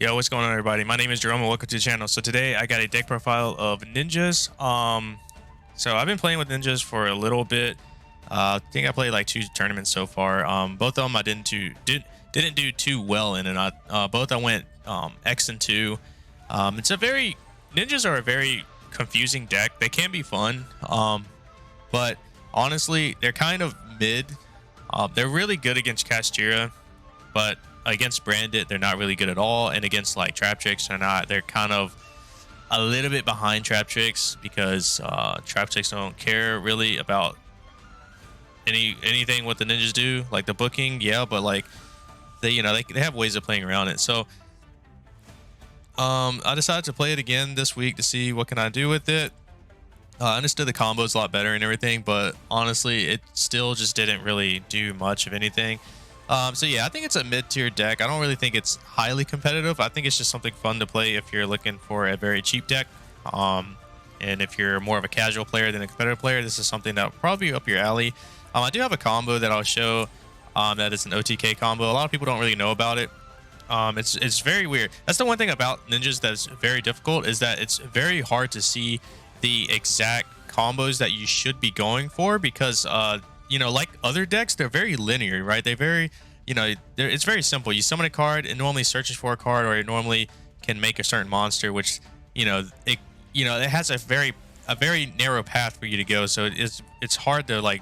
Yo, what's going on, everybody? My name is Jerome and welcome to the channel. So today I got a deck profile of ninjas. So I've been playing with ninjas for a little bit. I think I played like 2 tournaments so far. Both of them I didn't do too well in, and both I went X and 2. Ninjas are a very confusing deck. They can be fun, but honestly they're kind of mid. They're really good against Castira, but against Brandit they're not really good at all, and against like Traptrix they're kind of a little bit behind Traptrix because Traptrix don't care really about anything what the ninjas do, like the booking, yeah, but like they have ways of playing around it. So I decided to play it again this week to see what can I do with it. I understood the combos a lot better and everything, but honestly it still just didn't really do much of anything. So yeah, I think it's a mid-tier deck. I don't really think it's highly competitive. I think it's just something fun to play if you're looking for a very cheap deck. And if you're more of a casual player than a competitive player, this is something that will probably be up your alley. I do have a combo that I'll show that is an OTK combo. A lot of people don't really know about it. It's very weird. That's the one thing about ninjas that's very difficult, is that it's very hard to see the exact combos that you should be going for, because like other decks, they're very linear, right? It's very simple. You summon a card, it normally searches for a card, or it normally can make a certain monster, which it has a very narrow path for you to go. So it's hard to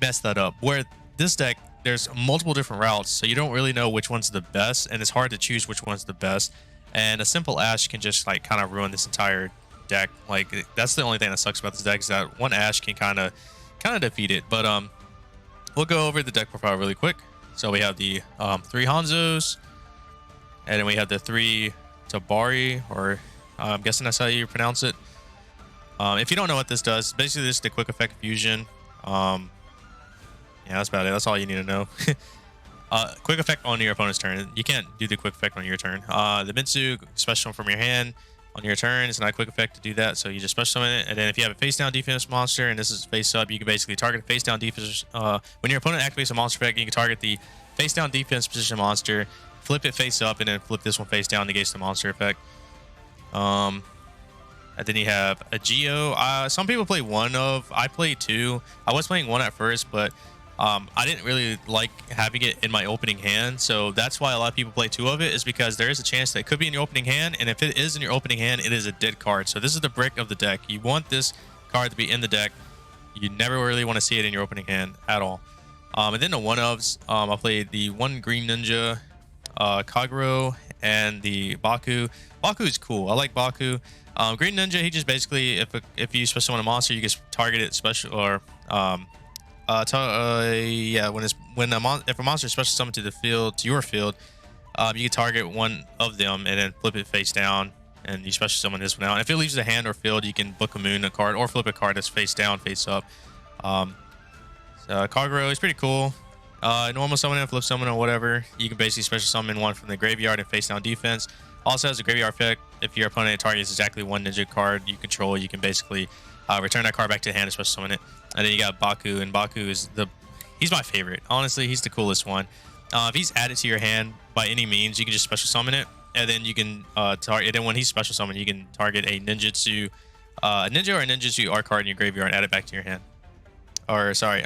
mess that up. Where this deck, there's multiple different routes, so you don't really know which one's the best, and it's hard to choose which one's the best. And a simple Ash can just like kind of ruin this entire deck. Like, that's the only thing that sucks about this deck, is that one Ash can kind of defeat it. But we'll go over the deck profile really quick. So we have the 3 Hanzos, and then we have the 3 Tabari, or I'm guessing that's how you pronounce it. If you don't know what this does, basically this is the quick effect fusion. Yeah, that's about it. That's all you need to know. Quick effect on your opponent's turn. You can't do the quick effect on your turn. The Mitsu, special from your hand on your turn. It's not a quick effect to do that, so you just special summon it. And then if you have a face down defense monster, and this is face up, you can basically target face down defense. When your opponent activates a monster effect, you can target the face down defense position monster, flip it face up, and then flip this one face down, negates the monster effect. And then you have a Geo. Some people play one of. I play 2. I was playing 1 at first, but I didn't really like having it in my opening hand, so that's why a lot of people play 2 of it, is because there is a chance that it could be in your opening hand, and if it is in your opening hand, it is a dead card. So this is the brick of the deck. You want this card to be in the deck. You never really want to see it in your opening hand at all. And then the 1-ofs, I played the 1 Green Ninja, Kagero, and the Baku. Baku is cool. I like Baku. Green Ninja, he just basically, if you special summon a monster, you just target it special, or yeah, if a monster is special summoned to your field, you can target one of them and then flip it face down, and you special summon this one out. And if it leaves the hand or field, you can book a moon, a card, or flip a card that's face down, face up. Kagero is pretty cool. Normal summon and flip summon or whatever. You can basically special summon one from the graveyard and face down defense. Also has a graveyard effect. If your opponent targets exactly 1 ninja card you control, you can basically return that card back to the hand and special summon it. And then you got Baku, and Baku is he's my favorite. Honestly, he's the coolest one. If he's added to your hand by any means, you can just special summon it, and then you can target. And then when he's special summoned, you can target a ninjutsu, a ninja or a ninjutsu R card in your graveyard and add it back to your hand. Or sorry,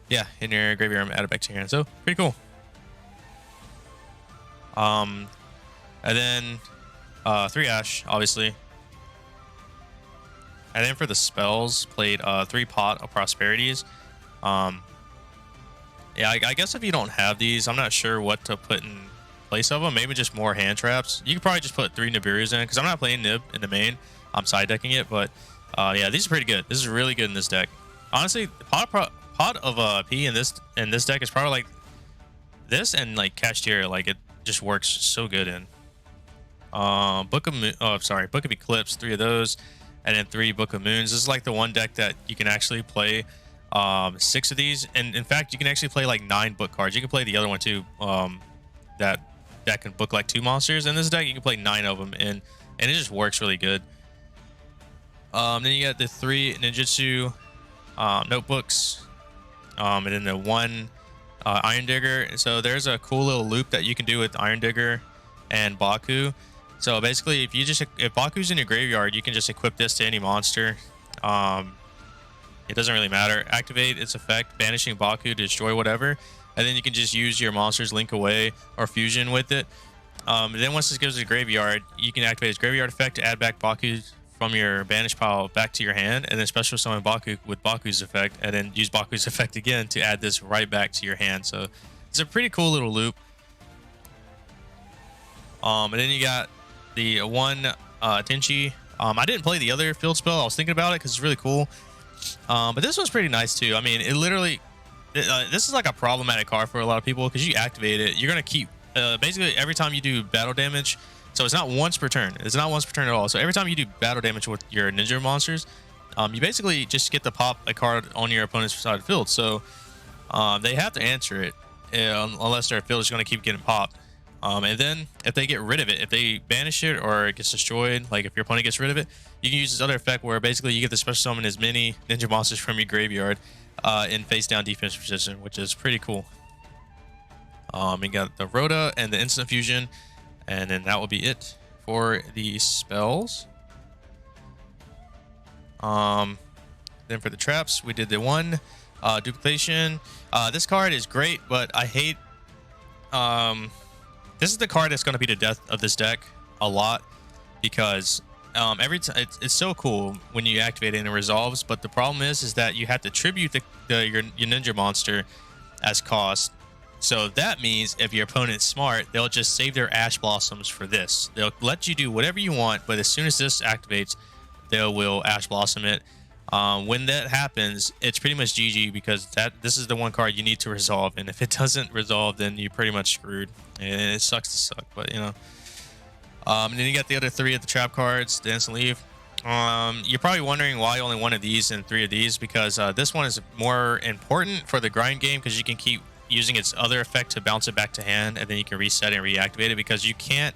yeah, in your graveyard and add it back to your hand. So pretty cool. And then 3 Ash, obviously. And then for the spells, played 3 Pot of Prosperities. Yeah, I guess if you don't have these, I'm not sure what to put in place of them. Maybe just more hand traps. You could probably just put 3 Nibiru's in, because I'm not playing Nib in the main. I'm side decking it, but yeah, these are pretty good. This is really good in this deck. Honestly, pot of P in this deck is probably like this and like Cashtier. Like, it just works so good in. Book of Eclipse, 3 of those. And then 3 Book of Moons. This is like the one deck that you can actually play 6 of these, and in fact you can actually play like 9 book cards. You can play the other one too, that can book like 2 monsters. In this deck you can play 9 of them, and it just works really good. Then you got the 3 ninjutsu notebooks, and then the 1 Iron Digger. So there's a cool little loop that you can do with Iron Digger and Baku. So basically, if Baku's in your graveyard, you can just equip this to any monster. It doesn't really matter. Activate its effect, banishing Baku to destroy whatever, and then you can just use your monster's Link Away or Fusion with it. Then once this goes to the graveyard, you can activate its graveyard effect to add back Baku from your banish pile back to your hand, and then special summon Baku with Baku's effect, and then use Baku's effect again to add this right back to your hand. So it's a pretty cool little loop. And then you got the one Tenchi. I didn't play the other field spell. I was thinking about it because it's really cool. But this one's pretty nice too. I mean, it literally, this is like a problematic card for a lot of people because you activate it, you're gonna keep basically every time you do battle damage. So it's not once per turn. It's not once per turn at all. So every time you do battle damage with your ninja monsters, you basically just get to pop a card on your opponent's side of the field. So they have to answer it unless their field is going to keep getting popped. And then if they get rid of it, if they banish it or it gets destroyed, like if your opponent gets rid of it, you can use this other effect where basically you get to special summon as many ninja monsters from your graveyard in face down defense position, which is pretty cool. You got the Rhoda and the instant fusion, and then that will be it for the spells. Then for the traps, we did the one duplication. This card is great, but I hate this is the card that's going to be the death of this deck a lot, because every time it's so cool when you activate it and it resolves, but the problem is that you have to tribute your ninja monster as cost. So that means if your opponent's smart, they'll just save their Ash Blossoms for this. They'll let you do whatever you want, but as soon as this activates, they will Ash Blossom it. When that happens, it's pretty much GG, because this is the one card you need to resolve, and if it doesn't resolve, then you're pretty much screwed. And it sucks to suck, but you know. And then you got the other three of the trap cards, the instant leave. You're probably wondering why only one of these and three of these, because this one is more important for the grind game, because you can keep using its other effect to bounce it back to hand, and then you can reset and reactivate it, because you can't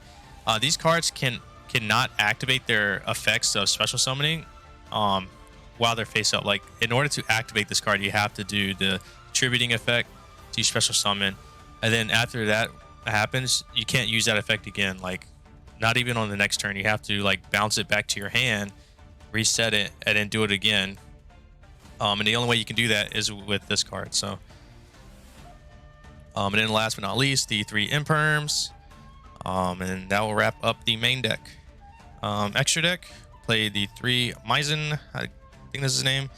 these cards cannot activate their effects of special summoning while they're face up. Like, in order to activate this card, you have to do the tributing effect to special summon, and then after that happens, you can't use that effect again, like not even on the next turn. You have to like bounce it back to your hand, reset it, and then do it again. And the only way you can do that is with this card. So and then last but not least, the three imperms, and that will wrap up the main deck. Extra deck, play the three Maizen, I think this is his name.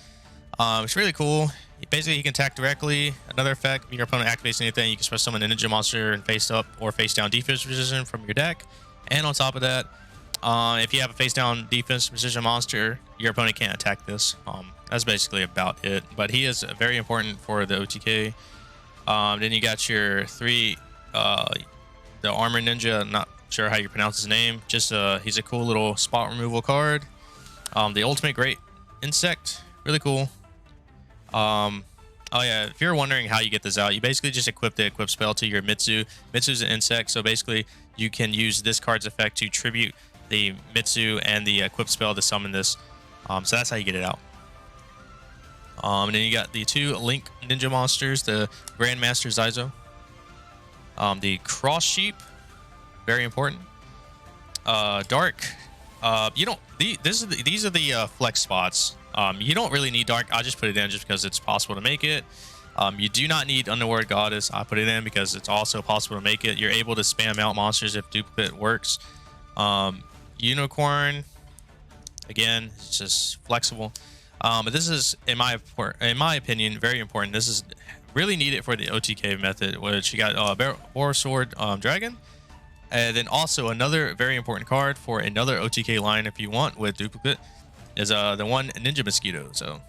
It's really cool. Basically, he can attack directly. Another effect, when your opponent activates anything, you can special summon a ninja monster in face up or face down defense position from your deck. And on top of that, if you have a face down defense position monster, your opponent can't attack this. That's basically about it. But he is very important for the OTK. Then you got your three, the Armor Ninja. I'm not sure how you pronounce his name. Just he's a cool little spot removal card. The Ultimate Great Insect, really cool. Oh yeah, if you're wondering how you get this out, you basically just equip the equip spell to your Mitsu. Mitsu's an insect, so basically you can use this card's effect to tribute the Mitsu and the equip spell to summon this. So that's how you get it out. And then you got the two Link Ninja monsters, the Grandmaster Zaizo, the Cross Sheep, very important. Dark, you don't. These are the flex spots. You don't really need Dark. I just put it in just because it's possible to make it. You do not need Underworld Goddess. I put it in because it's also possible to make it. You're able to spam out monsters if duplicate works. Unicorn, again, it's just flexible. But this is, in my opinion, very important. This is really needed for the OTK method, which you got Boar Sword Dragon. And then also another very important card for another OTK line, if you want, with duplicate, is the one Ninja Mosquito. So,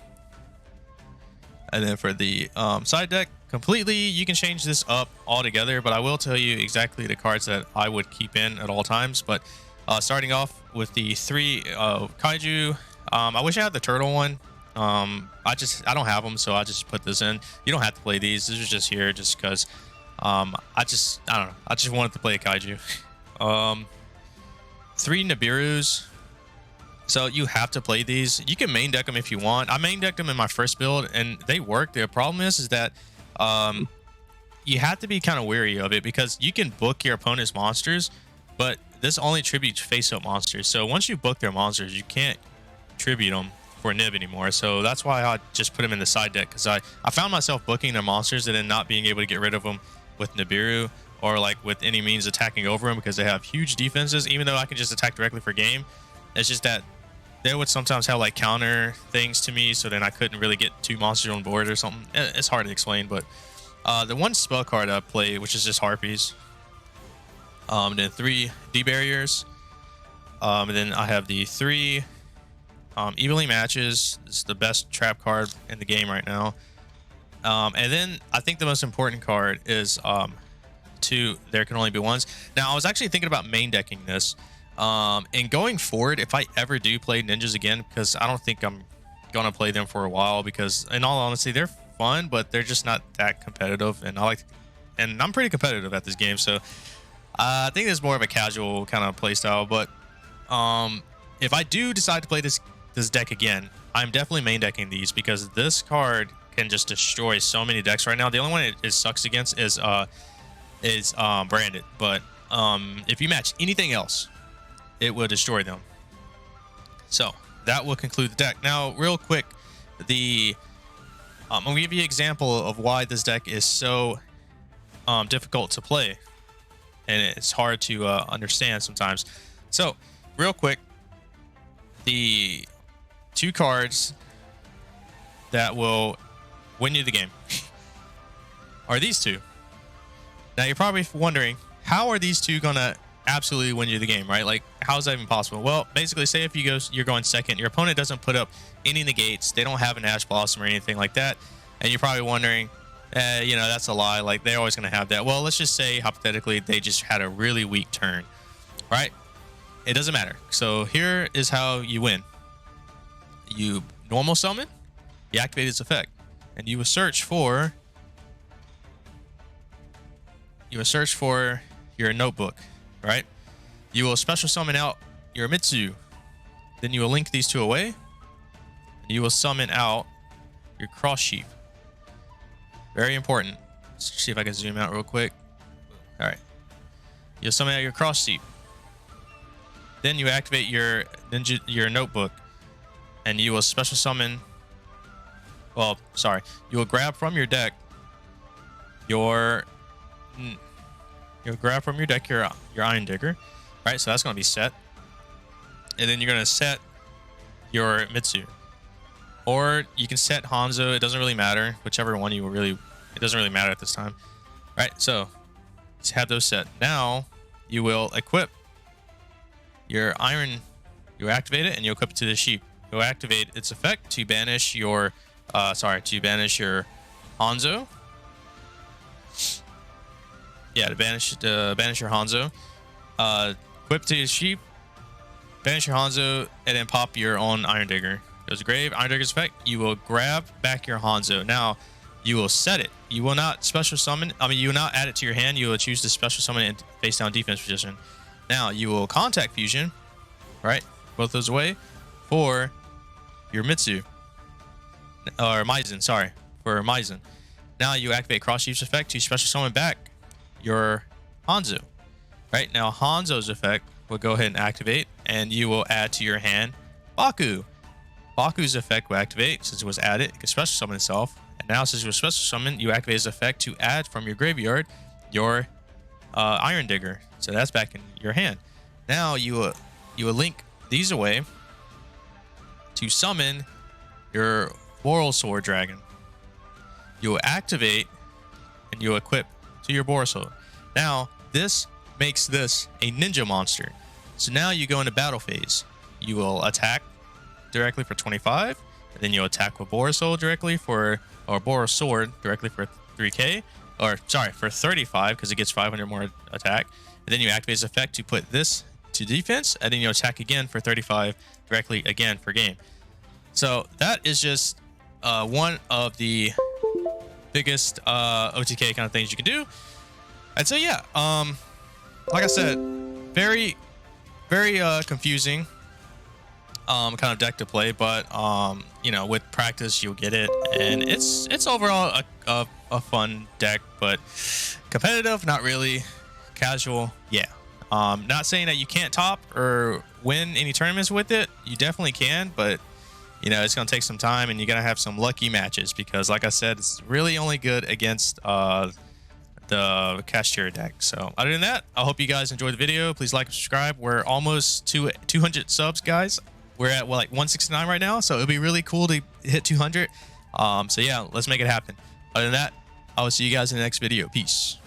and then for the side deck, completely, you can change this up altogether, but I will tell you exactly the cards that I would keep in at all times. But starting off with the three Kaiju, I wish I had the turtle one. I don't have them, so I just put this in. You don't have to play these. This is just here just because I don't know. I just wanted to play a Kaiju. Three Nibirus. So you have to play these. You can main deck them if you want. I main decked them in my first build, and they work. The problem is that you have to be kind of wary of it because you can book your opponent's monsters, but this only tributes face-up monsters. So once you book their monsters, you can't tribute them for Nib anymore. So that's why I just put them in the side deck, because I found myself booking their monsters and then not being able to get rid of them with Nibiru or like with any means attacking over them because they have huge defenses, even though I can just attack directly for game. It's just that they would sometimes have like counter things to me, so then I couldn't really get 2 monsters on board or something. It's hard to explain, but the one spell card I play, which is just Harpies, then 3 D barriers, and then I have the 3 evenly matches. It's the best trap card in the game right now. And then I think the most important card is 2 there can only be ones. Now I was actually thinking about main decking this, and going forward, if I ever do play ninjas again, because I don't think I'm gonna play them for a while, because in all honesty they're fun, but they're just not that competitive, and I'm pretty competitive at this game, so I think it's more of a casual kind of play style. But if I do decide to play this deck again, I'm definitely main decking these, because this card can just destroy so many decks right now. The only one it sucks against is Branded, but if you match anything else, it will destroy them. So that will conclude the deck. Now, real quick, I'm gonna give you an example of why this deck is so difficult to play, and it's hard to understand sometimes. So, real quick, the 2 cards that will win you the game are these 2. Now, you're probably wondering, how are these 2 gonna absolutely win you the game, right? Like, how is that even possible? Well, basically, say if you're going second, your opponent doesn't put up any negates, they don't have an Ash Blossom or anything like that, and you're probably wondering, you know, that's a lie, like they're always going to have that. Well, let's just say hypothetically they just had a really weak turn, right? It doesn't matter. So here is how you win. You normal summon, you activate its effect, and you will search for your notebook, right? You will special summon out your Mitsu, then you will link these 2 away, and you will summon out your Cross Sheep. Very important. Let's see if I can zoom out real quick. All right. You'll summon out your Cross Sheep. Then you activate your notebook, and you will special summon. Well, sorry. You will grab from your deck your Iron Digger. Right, so that's going to be set. And then you're going to set your Mitsu. Or you can set Hanzo. It doesn't really matter. Whichever one you really... It doesn't really matter at this time. Right, so let's have those set. Now, you will equip your Iron... You activate it, and you equip it to the Sheep. You'll activate its effect to banish your... to banish your Hanzo. Yeah, to banish your Hanzo. Equip to your Sheep, banish your Hanzo, and then pop your own Iron Digger. Goes to grave, Iron Digger's effect. You will grab back your Hanzo. Now, you will set it. You will not special summon. You will not add it to your hand. You will choose to special summon it in face down defense position. Now, you will contact fusion, right? Both those away for your Mitsu. Or Maizen, sorry. For Maizen. Now, you activate Cross Sheep's effect to special summon back your Hanzo. Right, now Hanzo's effect will go ahead and activate, and you will add to your hand Baku. Baku's effect will activate since it was added. It can special summon itself. And now, since it was special summoned, you activate its effect to add from your graveyard your Iron Digger. So that's back in your hand. Now you will link these away to summon your Borrelsword Dragon. You will activate and you will equip to your Borrelsword. Now this makes this a ninja monster. So now you go into battle phase. You will attack directly for 25, and then you'll attack with Borrelsword directly for, or Borrelsword directly for 3k, or sorry, for 35 because it gets 500 more attack. And then you activate its effect to put this to defense, and then you attack again for 35 directly again for game. So that is just one of the biggest OTK kind of things you can do. And so yeah, like I said, very confusing kind of deck to play, but you know, with practice you'll get it, and it's overall a a fun deck, but competitive, not really. Casual, yeah. Not saying that you can't top or win any tournaments with it. You definitely can, but you know, it's going to take some time, and you're going to have some lucky matches because, like I said, it's really only good against the Kashtira deck. So other than that, I hope you guys enjoyed the video. Please like and subscribe. We're almost to 200 subs, guys. We're at, well, like 169 right now, so it'll be really cool to hit 200. So yeah, let's make it happen. Other than that, I will see you guys in the next video. Peace.